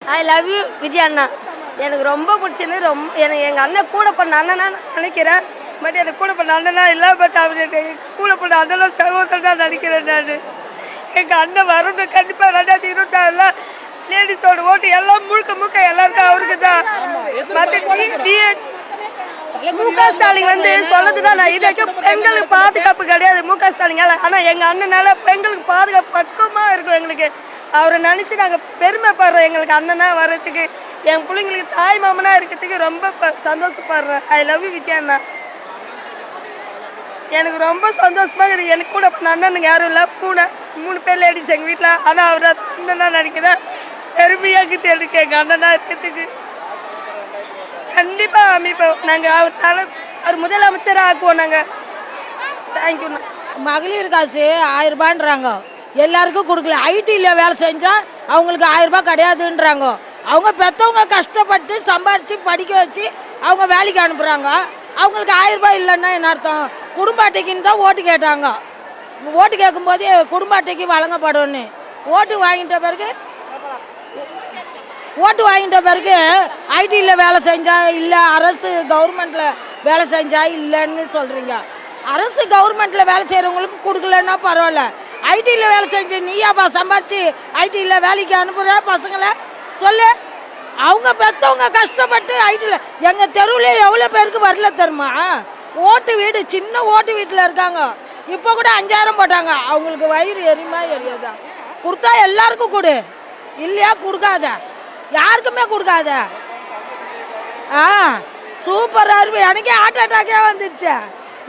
I love you Vijay அண்ணா. எனக்கு ரொம்ப பிடிச்சிருந்து. எனக்கு எங்கள் அண்ணன் கூட பண்ண அண்ணனா நினைக்கிறேன். பட் எனக்கு கூட பண்ண அண்ணனா இல்லை. பட் அவர் எனக்கு கூட பண்ண அண்ணனும் சகோதரனா நினைக்கிறேன். நான் எங்கள் அண்ணன் வரணும் கண்டிப்பாக 2026 லேடிஸோட ஓட்டு எல்லாம் முழுக்க எல்லாருக்கும் அவருக்கு தான். முக ஸ்டாலின் சொல்லதுன்னா நான் இதுக்கு பெண்களுக்கு பாதுகாப்பு கிடையாது முக ஸ்டாலினால. ஆனால் எங்கள் அண்ணனால பெண்களுக்கு பாதுகாப்பு பக்கமாக இருக்கும். எங்களுக்கு அவரை நினச்சி நாங்கள் பெருமைப்படுறோம். எங்களுக்கு அண்ணனா வர்றதுக்கு, என் பிள்ளைங்களுக்கு தாய் மாமனாக இருக்கிறதுக்கு ரொம்ப சந்தோஷப்படுறேன். ஐ லவ் யூ விஜய் அண்ணா. எனக்கு ரொம்ப சந்தோஷமாக இருக்குது. எனக்கு கூட பண்ண அண்ணனுங்க யாரும் இல்லை. 3 பேர் லேடிஸ் எங்கள் வீட்டில். ஆனால் அவர் அண்ணனா நினைக்கிறேன். பெருமையாக இருக்குது எனக்கு எங்கள் அண்ணனா இருக்கிறதுக்கு. கண்டிப்பாக அமைப்போம். நாங்கள் அவர் முதலமைச்சராக ஆக்குவோம். நாங்கள் தேங்க்யூண்ணா. மகளிர் காசு 1000 ரூபான்றாங்க, எல்லாருக்கும் கொடுக்கல. ஐடியில் வேலை செஞ்சால் அவங்களுக்கு 1000 ரூபாய் கிடையாதுன்றாங்க. அவங்க பெற்றவங்க கஷ்டப்பட்டு சம்பாரித்து படிக்க வச்சு அவங்க வேலைக்கு அனுப்புகிறாங்க. அவங்களுக்கு 1000 ரூபாய் இல்லைன்னா என்ன அர்த்தம்? குடும்ப அட்டைக்குன்னு தான் ஓட்டு கேட்டாங்க. ஓட்டு கேட்கும்போது குடும்ப அட்டைக்கு வழங்கப்படும்னு ஓட்டு வாங்கிட்ட பிறகு ஐடியில் வேலை செஞ்சா இல்லை, அரசு கவர்மெண்ட்டில் வேலை செஞ்சா இல்லைன்னு சொல்கிறீங்க. அரசு கவர்மெண்ட்டில் வேலை செய்கிறவங்களுக்கு கொடுக்கலன்னா பரவாயில்ல. ஐடியில் வேலை செஞ்சு நீயாப்பா சம்பாரிச்சு ஐடியில் வேலைக்கு அனுப்புகிற பசங்களை சொல்லு. அவங்க பெற்றவங்க கஷ்டப்பட்டு ஐடியில் எங்கள் தெருவில் எவ்வளோ பேருக்கு வரல தெரியுமா? ஓட்டு வீடு, சின்ன ஓட்டு வீட்டில் இருக்காங்க. இப்போ கூட 5000 போட்டாங்க. அவங்களுக்கு வயிறு எரியாதா? கொடுத்தா எல்லாருக்கும் கொடு, இல்லையா கொடுக்காத, யாருக்குமே கொடுக்காத. சூப்பராக இருக்கு. எனக்கே ஹார்ட் அட்டாக்கே வந்துடுச்சு.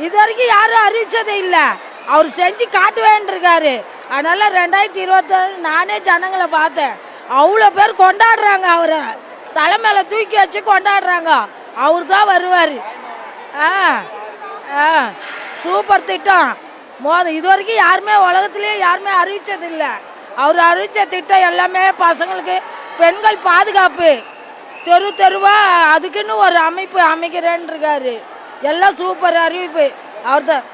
இது வரைக்கும் யாரும் அறிவிச்சதே இல்லை. அவர் செஞ்சு காட்டுவேன்ருக்காரு. அதனால 2026 நானே ஜனங்களை பார்த்தேன். அவ்வளோ பேர் கொண்டாடுறாங்க. அவரை தலைமையில தூக்கி வச்சு கொண்டாடுறாங்க. அவர் தான் வருவார். சூப்பர் திட்டம். இது வரைக்கும் யாருமே உலகத்திலேயே யாருமே அறிவிச்சது இல்லை. அவர் அறிவிச்ச திட்டம் எல்லாமே பசங்களுக்கு பெண்கள் பாதுகாப்பு, தெருவா அதுக்குன்னு ஒரு அமைப்பு அமைக்கிறேன்னு இருக்காரு. எல்லாம் சூப்பர் அறிவிப்பு அவர் தான்.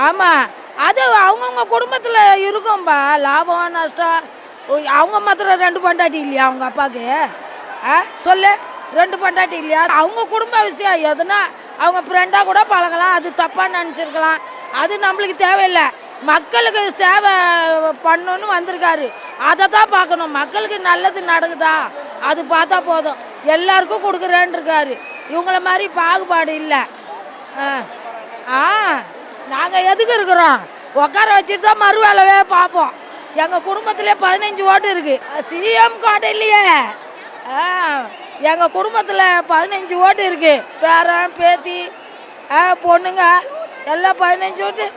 ஆமாம், அது அவங்கவுங்க குடும்பத்தில் இருக்கும்பா. லாபம் நஷ்டம். அவங்க மாத்திரம் 2 பொண்டாட்டி இல்லையா அவங்க அப்பாவுக்கு? சொல்லு, 2 பொண்டாட்டி இல்லையா? அவங்க குடும்ப விஷயம் எதுனா அவங்க ஃப்ரெண்டாக கூட பழகலாம். அது தப்பாக நினச்சிருக்கலாம். அது நம்மளுக்கு தேவையில்லை. மக்களுக்கு சேவை பண்ணணுன்னு வந்திருக்காரு. அதை தான் பார்க்கணும். மக்களுக்கு நல்லது நடக்குதா அது பார்த்தா போதும். எல்லாருக்கும் கொடுக்குறேன்னு இருக்காரு. இவங்கள மாதிரி பாகுபாடு இல்லை. நாங்கள் எதுக்கு இருக்கிறோம்? உட்கார வச்சுட்டு தான் மறு வேலைவே பார்ப்போம். எங்கள் குடும்பத்திலே 15 ஓட்டு இருக்கு. சிஎம் கோட்டை இல்லையே. எங்கள் குடும்பத்தில் 15 ஓட்டு இருக்கு. பேரன் பேத்தி பொண்ணுங்க எல்லாம் 15 ஓட்டு.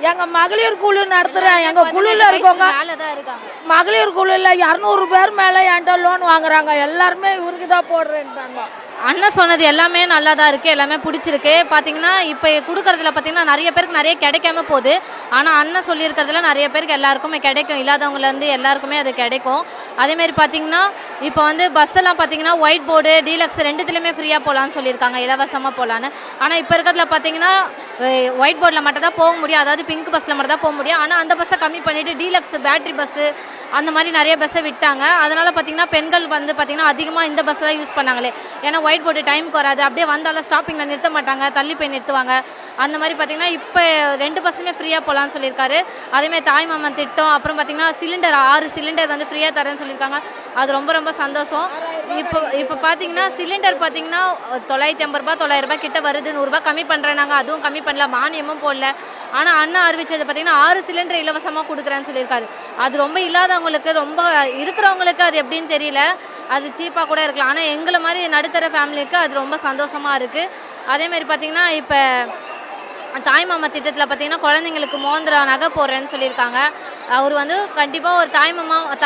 எங்கள் மகளிர் குழு நடத்துகிறேன். எங்கள் குழுவில் இருக்கவங்க மகளிர் குழுவில் 200 பேர் மேலே என்கிட்ட லோன் வாங்குறாங்க. எல்லாருமே இவருக்கு தான் போடுறேன்ட்டாங்க. அண்ணன் சொன்னது எல்லாமே நல்லா தான் இருக்குது, எல்லாமே பிடிச்சிருக்கு. பார்த்தீங்கன்னா இப்போ கொடுக்குறதுல பார்த்தீங்கன்னா நிறைய பேருக்கு நிறைய கிடைக்காம போகுது. ஆனால் அண்ணன் சொல்லியிருக்கிறதுல நிறைய பேருக்கு எல்லாருக்குமே கிடைக்கும். இல்லாதவங்கலேருந்து எல்லாருக்குமே அது கிடைக்கும். அதேமாரி பார்த்தீங்கன்னா இப்போ பஸ்ஸெல்லாம் பார்த்தீங்கன்னா ஒயிட் போர்டு டீலக்ஸ் 2துலேயுமே ஃப்ரீயாக போகலான்னு சொல்லியிருக்காங்க, இலவசமாக போகலான்னு. ஆனால் இப்போ இருக்கிறதுல பார்த்தீங்கன்னா ஒயிட் போர்டில் மட்டும் தான் போக முடியும். அதாவது பிங்க் பஸ்ஸில் மட்டும் தான் போக முடியும். ஆனால் அந்த பஸ்ஸை கம்மி பண்ணிவிட்டு டீலக்ஸ் பேட்டரி பஸ்ஸு அந்த மாதிரி நிறைய பஸ்ஸை விட்டாங்க. அதனால் பார்த்தீங்கன்னா பெண்கள் பார்த்தீங்கன்னா அதிகமாக இந்த பஸ்ஸை தான் யூஸ் பண்ணாங்களே. ஏன்னா ஒயிட் போர்டு டைமுக்கு வராது. அப்படியே வந்தாலும் ஸ்டாப்பிங்கில் நிறுத்த மாட்டாங்க, தள்ளி போய் நிறுத்துவாங்க. அந்த மாதிரி பார்த்தீங்கன்னா இப்போ 2 பஸ்ஸுமே ஃப்ரீயாக போகலான்னு சொல்லியிருக்காரு. அதேமாதிரி தாய்மாமன் திட்டம், அப்புறம் பார்த்தீங்கன்னா சிலிண்டர் 6 சிலிண்டர் ஃப்ரீயாக தரேன்னு சொல்லியிருக்காங்க. அது ரொம்ப ரொம்ப சந்தோஷம். இப்போ பார்த்தீங்கன்னா சிலிண்டர் பார்த்தீங்கன்னா 950 ரூபாய் 900 ரூபாய் கிட்ட வருது. 100 ரூபாய் கம்மி பண்ணுறேனாங்க. அதுவும் கம்மி பண்ணல, மானியமும் போடல. ஆனால் அண்ணா அறிவிச்சது பார்த்தீங்கன்னா 6 சிலிண்டர் இலவசமாக கொடுக்குறேன்னு சொல்லியிருக்காரு. அது ரொம்ப இல்லாதவங்களுக்கு, ரொம்ப இருக்கிறவங்களுக்கு அது எப்படின்னு தெரியல, அது சீப்பாக கூட இருக்கலாம். ஆனால் எங்களை மாதிரி நடுத்தர ஃபேமிலிக்கு அது ரொம்ப சந்தோஷமாக இருக்குது. அதேமாதிரி பார்த்தீங்கன்னா இப்போ தாய்மாமா திட்டத்தில் பார்த்தீங்கன்னா குழந்தைங்களுக்கு மோந்திரம் நகை போடுறேன்னு சொல்லியிருக்காங்க. அவர் கண்டிப்பாக ஒரு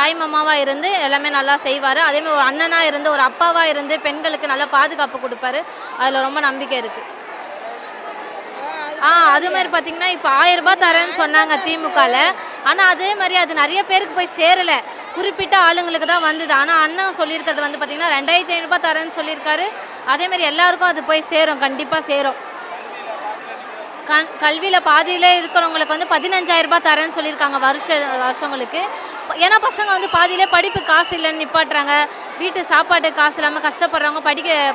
தாய்மாமாவாக இருந்து எல்லாமே நல்லா செய்வார். அதேமாதிரி ஒரு அண்ணனாக இருந்து ஒரு அப்பாவாக இருந்து பெண்களுக்கு நல்லா பாதுகாப்பு கொடுப்பாரு. அதில் ரொம்ப நம்பிக்கை இருக்குது. அது மாதிரி பார்த்தீங்கன்னா இப்போ 1000 ரூபாய் தரேன்னு சொன்னாங்க திமுகவில். ஆனால் அதே மாதிரி அது நிறைய பேருக்கு போய் சேரலை, குறிப்பிட்ட ஆளுங்களுக்கு தான் வந்தது. ஆனால் அண்ணன் சொல்லியிருக்கிறது பார்த்தீங்கன்னா 2500 ரூபாய் தரேன்னு சொல்லியிருக்காரு. அதேமாதிரி எல்லாருக்கும் அது போய் சேரும், கண்டிப்பாக சேரும். கல்வியில் பாதியிலே இருக்கிறவங்களுக்கு வந்து 15,000 ரூபாய் தரேன்னு சொல்லியிருக்காங்க வருஷங்களுக்கு. ஏன்னா பசங்க வந்து பாதியிலே படிப்பு காசு இல்லைன்னு நிப்பாட்டுறாங்க, வீட்டு சாப்பாடு காசு இல்லாமல் கஷ்டப்படுறவங்க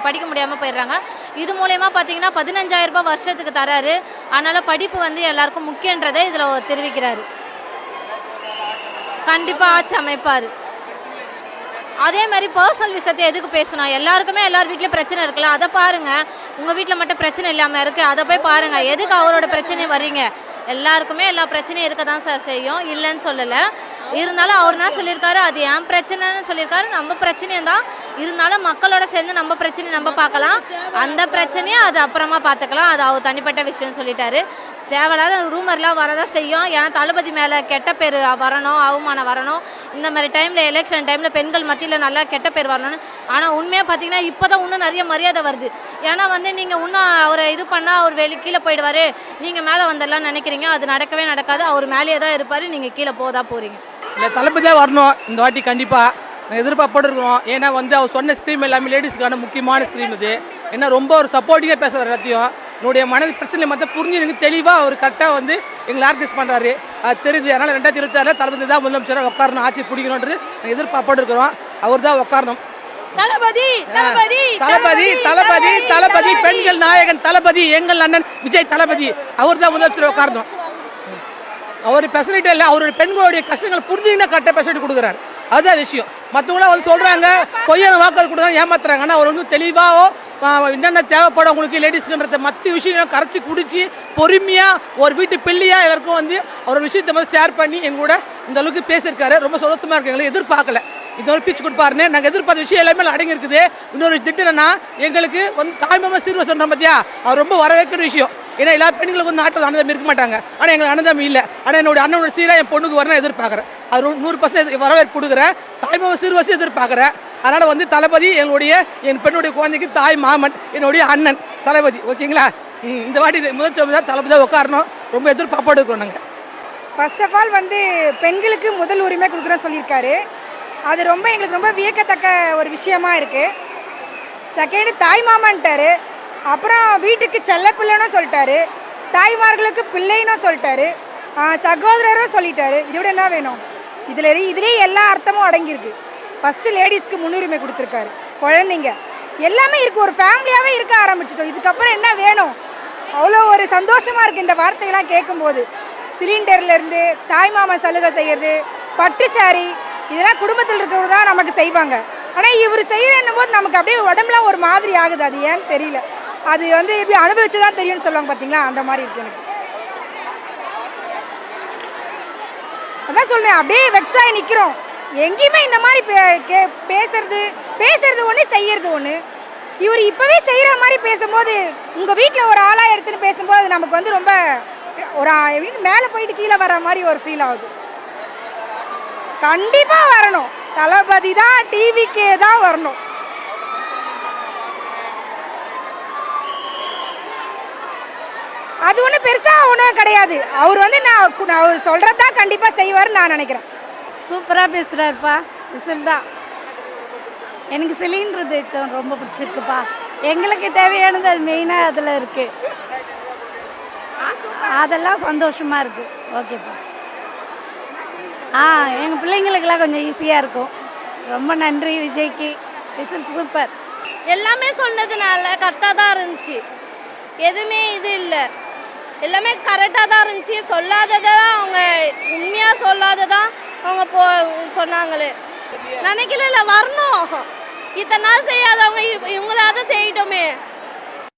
படிக்க முடியாமல் போயிடுறாங்க. இது மூலயமா பார்த்தீங்கன்னா 15,000 ரூபாய் வருஷத்துக்கு தராரு. அதனால் படிப்பு வந்து எல்லாருக்கும் முக்கியன்றதை இதில் தெரிவிக்கிறாரு. கண்டிப்பாக ஆட்சி அமைப்பார். அதே மாதிரி பர்சனல் விஷயத்தை எதுக்கு பேசணும்? எல்லாருக்குமே எல்லார் வீட்லேயும் பிரச்சனை இருக்குல்ல, அதை பாருங்க. உங்கள் வீட்டில் மட்டும் பிரச்சனை இல்லாமல் இருக்கு, அதை போய் பாருங்க. எதுக்கு அவரோட பிரச்சனையும் வர்றீங்க? எல்லாருக்குமே எல்லா பிரச்சனையும் இருக்க தான் சார் செய்யும், இல்லைன்னு சொல்லலை. இருந்தாலும் அவர் என்ன சொல்லியிருக்காரு, அது என் பிரச்சனைன்னு சொல்லியிருக்காரு. நம்ம பிரச்சனையும் தான், இருந்தாலும் மக்களோட சேர்ந்து நம்ம பிரச்சனையை நம்ம பார்க்கலாம், அந்த பிரச்சனையை அது அப்புறமா பார்த்துக்கலாம், அது அவர் தனிப்பட்ட விஷயம்னு சொல்லிட்டாரு. தேவையில்லாத ரூமர்லாம் வரதான் செய்யும். ஏன்னா தளபதி மேலே கெட்ட பேர் வரணும், அவமானம் வரணும். இந்த மாதிரி டைமில் எலெக்ஷன் டைமில் பெண்கள் மத்தியில் நல்லா கெட்ட பேர் வரணும்னு. ஆனால் உண்மையாக பார்த்தீங்கன்னா இப்போ தான் இன்னும் நிறைய மரியாதை வருது. ஏன்னா வந்து நீங்கள் இன்னும் அவரை இது பண்ணால் அவர் கீழே போயிடுவார், நீங்கள் மேலே வந்துடலாம்னு நினைக்கிறீங்க. அது நடக்கவே நடக்காது. அவர் மேலேயே தான் இருப்பார், நீங்கள் கீழே போகிறீங்க. இல்லை, தளபதியாக வரணும் இந்த வாட்டி கண்டிப்பாக. நாங்கள் எதிர்பார்ப்போடு இருக்கிறோம். ஏன்னா வந்து அவர் சொன்ன ஸ்கீம் எல்லாமே லேடிஸ்க்கான முக்கியமான ஸ்கீம் இது. ஏன்னா ரொம்ப ஒரு சப்போர்ட்டிவாக பேசுகிற எல்லாத்தையும் என்னுடைய மனது பிரச்சனை மற்ற புரிஞ்சு எனக்கு தெளிவாக அவர் கரெக்டாக வந்து எங்களை ஆர்கனைஸ் பண்ணுறாரு, அது தெரியுது. அதனால் 2026 தளபதி தான் முதலமைச்சராக உட்காரணும், ஆட்சி பிடிக்கணுன்றது நாங்கள் எதிர்பார்ப்போடு இருக்கிறோம். அவர் தான் உட்காரணும். தளபதி தளபதி தளபதி தளபதி தளபதி பெண்கள் நாயகன் தளபதி, எங்கள் அண்ணன் விஜய் தளபதி, அவர் தான் முதலமைச்சராக உட்காரணும். அவர் ஃபெசிலிட்டி இல்லை, அவருடைய பெண்களுடைய கஷ்டங்களை புரிஞ்சுக்கினா கரெக்டாக ஃபெசிலிட்டி கொடுக்குறாரு. அதுதான் விஷயம். மற்றவங்களாம் வந்து சொல்கிறாங்க பொய்யான வாக்குறுதி கொடுக்குறாங்க, ஏமாத்துறாங்க. ஆனால் அவர் வந்து தெளிவாக என்னென்ன தேவைப்படும் உங்களுக்கு லேடிஸ்க்குன்றத மற்ற விஷயம் கரைச்சி குடிச்சு பொறுமையாக ஒரு வீட்டு பிள்ளையாக எல்லாருக்கும் வந்து அவர் விஷயத்தை வந்து ஷேர் பண்ணி எங்கூட இந்த அளவுக்கு பேசியிருக்காரு. ரொம்ப சந்தோஷமாக இருக்கு. எங்களுக்கு எதிர்பார்க்கல இந்த ஒரு பீச்சு கொடுப்பாருன்னு. நாங்கள் எதிர்பார்த்த விஷயம் எல்லாமே அடங்கி இருக்குது. இன்னொரு திட்டம்னா எங்களுக்கு வந்து தாய்மாமா சீர்வ சொன்ன பார்த்தியா, அவர் ரொம்ப வரவேற்கிற விஷயம். ஏன்னா எல்லா பெண்களுக்கும் வந்து நாட்டில் அன்னதாமி இருக்க மாட்டாங்க, ஆனால் எங்களுக்கு அன்னதாமி இல்லை. ஆனால் என்னோட அண்ணனோட சீராக என் பொண்ணுக்கு வரணும் எதிர்பார்க்குறேன். அது 100% வரவேற்பு கொடுக்குறேன். தாய்மாமா சீர்வசி எதிர்பார்க்குறேன். அதனால் வந்து தளபதி என் பெண்ணுடைய குழந்தைக்கு தாய் மாமன், என்னுடைய அண்ணன் தளபதி. ஓகேங்களா? இந்த வாட்டி முதல் தான் தளபதி தான் உட்காரணும். ரொம்ப எதிர்பார்ப்போடு இருக்கிறோம் நாங்கள். ஃபர்ஸ்ட் ஆஃப் ஆல் வந்து பெண்களுக்கு முதல் உரிமை கொடுக்குறேன்னு சொல்லியிருக்காரு. அது எங்களுக்கு ரொம்ப வியக்கத்தக்க ஒரு விஷயமா இருக்குது. செகண்டு தாய்மாமன்ட்டாரு, அப்புறம் வீட்டுக்கு செல்ல பிள்ளைன்னு சொல்லிட்டாரு, தாய்மார்களுக்கு பிள்ளைன்னு சொல்லிட்டாரு, சகோதரரும் சொல்லிட்டாரு. இதை விட என்ன வேணும்? இதுலேயே எல்லா அர்த்தமும் அடங்கியிருக்கு. ஃபஸ்ட்டு லேடிஸ்க்கு முன்னுரிமை கொடுத்துருக்காரு, குழந்தைங்க எல்லாமே இருக்குது, ஒரு ஃபேமிலியாகவே இருக்க ஆரம்பிச்சிட்டோம். இதுக்கப்புறம் என்ன வேணும்? அவ்வளோ ஒரு சந்தோஷமாக இருக்குது இந்த வார்த்தையெல்லாம் கேட்கும்போது. சிலிண்டர்லேருந்து தாய்மாமன் சலுகை செய்கிறது, பட்டு சாரி, இதெல்லாம் குடும்பத்தில் இருக்கிறவங்க தான் நமக்கு செய்வாங்க. ஆனால் இவர் செய்யணும் போது நமக்கு அப்படியே உடம்புலாம் ஒரு மாதிரி ஆகுது. அது ஏன்னு தெரியல. அது வந்து எப்படி அனுபவிச்சு தான் தெரியும்னு சொல்லுவாங்க பார்த்தீங்களா, அந்த மாதிரி இருக்கு எனக்கு. அதான் சொல்றேன், அப்படியே வெக்ஸ் ஆகி நிற்கிறோம். எங்கேயுமே இந்த மாதிரி பேசுறது ஒன்று, செய்யறது ஒன்று. இவர் இப்போவே செய்கிற மாதிரி பேசும்போது, உங்கள் வீட்டில் ஒரு ஆளாக எடுத்துன்னு பேசும்போது அது நமக்கு வந்து ரொம்ப ஒரு மேலே போயிட்டு கீழே வர மாதிரி ஒரு ஃபீல் ஆகுது. கண்டிப்பாக வரணும், தளபதி தான், டிவிக்கே தான் வரணும். அது ஒன்றும் பெருசாக ஒன்றும் கிடையாது. அவர் வந்து அவர் சொல்கிறது தான் கண்டிப்பாக செய்வார்னு நான் நினைக்கிறேன். சூப்பராக பேசுகிறாருப்பா. விசில் தான். எனக்கு சிலிண்டர் திட்டம் ரொம்ப பிடிச்சிருக்குப்பா. எங்களுக்கு தேவையானது அது மெயினாக அதில் இருக்குது. அதெல்லாம் சந்தோஷமாக இருக்குது. ஓகேப்பா. எங்கள் பிள்ளைங்களுக்கெல்லாம் கொஞ்சம் ஈஸியாக இருக்கும். ரொம்ப நன்றி விஜய்க்கு. Whistle super. எல்லாமே சொன்னதுனால கரெக்டாக தான் இருந்துச்சு, எதுவுமே இது இல்லை, எல்லாமே கரெக்டாக தான் இருந்துச்சு. சொல்லாததான் அவங்க உண்மையாக சொல்லாததான் அவங்க சொன்னாங்களே. நினைக்கல வரணும், இத்தனை நாள் செய்யாதவங்க